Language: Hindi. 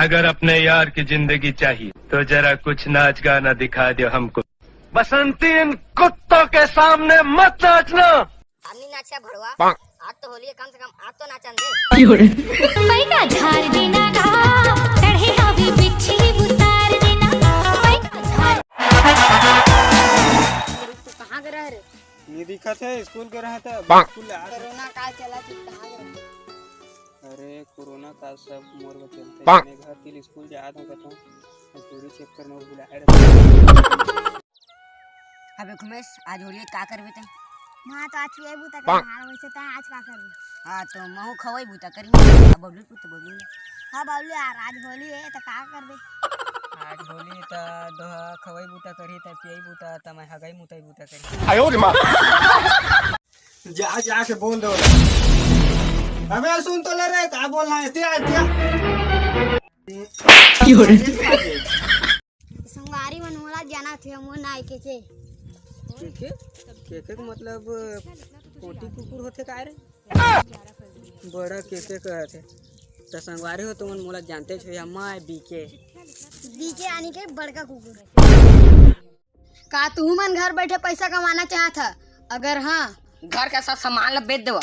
अगर अपने यार की जिंदगी चाहिए तो जरा कुछ नाच गाना दिखा दो हमको। बसंती, इन कुत्तों के सामने मत नाचना। हमने नाचा भड़वा, आज तो होली है, कम से कम आज तो नाचन दे। पैका झाड़ देना का चढ़े हवी बिच्छी उतार देना पैका झाड़। तू कहाँ गया रे? नहीं दिखा थे, स्कूल के रहा था। स्कूल आ कोरोना काल चला, तू कहाँ गया? अरे कोरोना का सब मोर बचलते मैं घर के स्कूल जा रहा था, पूरी चक्कर में बुलाए। अबे खुमेश, आज होली का करबे ते? मां तो आज ये बुता कर हां वैसे तो आज का करबे। हां तो महू खवई बुता करी। अब बबलू तू तो बबलू। हां बाबू यार आज होली है तो का करबे? आज होली त दोहा खवई बूटा करी त पियई बूटा त मैं हगाई मुताई बूटा करी। आयो रे मां। जा के बोल दो। अबे सुन तो ले रे, का बोलना है? दिया संगारी मनोला जाना थे मो नाई के के मतलब कोटी कुकुर होते का रे? बड़ा के कहते त संगवारी हो तुमन मोला जानते छो या मैं बीके आनी के बड़का कुकुर। का तू मन घर बैठे पैसा कमाना चाहत? अगर हाँ, घर का सब सामान ला बेच देवा।